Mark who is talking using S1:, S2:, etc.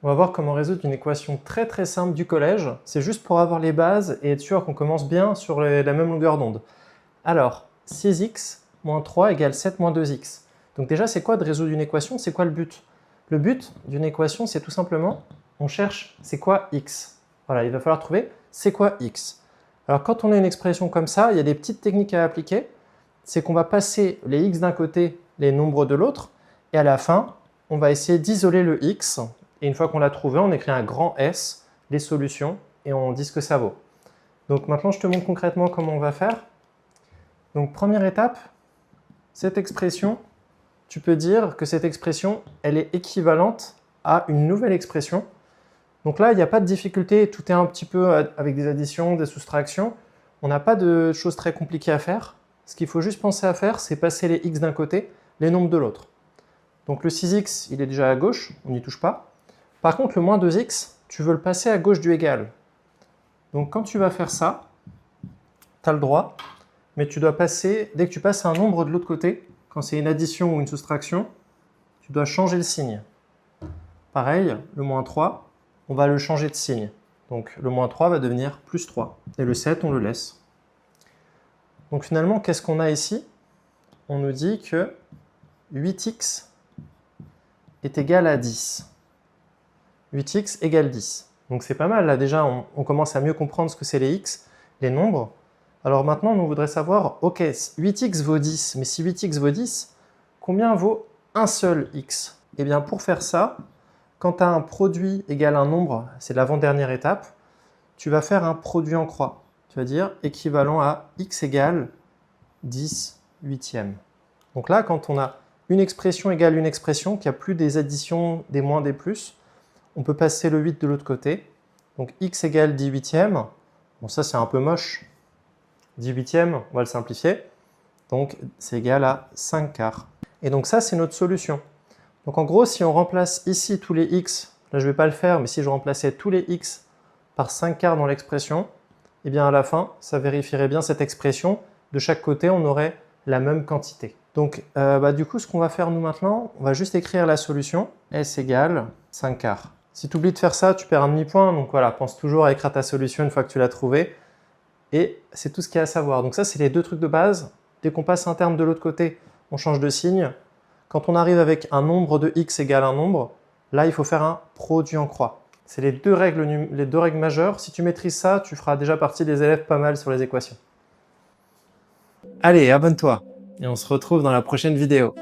S1: va voir comment résoudre une équation très simple du collège. C'est juste pour avoir les bases et être sûr qu'on commence bien sur la même longueur d'onde. Alors, 6x moins 3 égale 7 moins 2x. Donc déjà, c'est quoi de résoudre une équation? C'est quoi le but? Le but d'une équation, c'est tout simplement, on cherche c'est quoi x. Voilà, il va falloir trouver c'est quoi x. Alors quand on a une expression comme ça, il y a des petites techniques à appliquer. C'est qu'on va passer les x d'un côté, les nombres de l'autre, et à la fin, on va essayer d'isoler le x. Et une fois qu'on l'a trouvé, on écrit un grand S, les solutions, et on dit ce que ça vaut. Donc maintenant, je te montre concrètement comment on va faire. Donc première étape, cette expression, tu peux dire que cette expression, elle est équivalente à une nouvelle expression. Donc là, il n'y a pas de difficulté, tout est un petit peu avec des additions, des soustractions. On n'a pas de choses très compliquées à faire. Ce qu'il faut juste penser à faire, c'est passer les x d'un côté, les nombres de l'autre. Donc le 6x, il est déjà à gauche, on n'y touche pas. Par contre, le moins 2x, tu veux le passer à gauche du égal. Donc quand tu vas faire ça, tu as le droit, mais tu dois passer, dès que tu passes un nombre de l'autre côté, quand c'est une addition ou une soustraction, tu dois changer le signe. Pareil, le moins 3, on va le changer de signe. Donc le moins 3 va devenir plus 3. Et le 7, on le laisse. Donc finalement, qu'est-ce qu'on a ici? On nous dit que 8x est égal à 10. 8x égale 10. Donc c'est pas mal, là déjà on commence à mieux comprendre ce que c'est les x, les nombres. Alors maintenant on voudrait savoir, ok, 8x vaut 10, mais si 8x vaut 10, combien vaut un seul x? Eh bien pour faire ça, quand tu as un produit égal à un nombre, c'est l'avant-dernière étape, tu vas faire un produit en croix. Tu vas dire équivalent à x égale 10 huitièmes. Donc là, quand on a une expression égale une expression, qu'il n'y a plus des additions, des moins, des plus, on peut passer le 8 de l'autre côté. Donc x égale 10 huitièmes. Bon, ça c'est un peu moche. 10 huitièmes, on va le simplifier. Donc c'est égal à 5 quarts. Et donc ça, c'est notre solution. Donc en gros, si on remplace ici tous les x, là je ne vais pas le faire, mais si je remplaçais tous les x par 5 quarts dans l'expression, eh bien à la fin, ça vérifierait bien cette expression. De chaque côté, on aurait la même quantité. Donc du coup, ce qu'on va faire nous maintenant, on va juste écrire la solution. S égale 5 quarts. Si tu oublies de faire ça, tu perds un demi-point. Donc voilà, pense toujours à écrire ta solution une fois que tu l'as trouvée. Et c'est tout ce qu'il y a à savoir. Donc ça, c'est les deux trucs de base. Dès qu'on passe un terme de l'autre côté, on change de signe. Quand on arrive avec un nombre de x égale un nombre, là, il faut faire un produit en croix. C'est les deux règles majeures. Si tu maîtrises ça, tu feras déjà partie des élèves pas mal sur les équations. Allez, abonne-toi et on se retrouve dans la prochaine vidéo.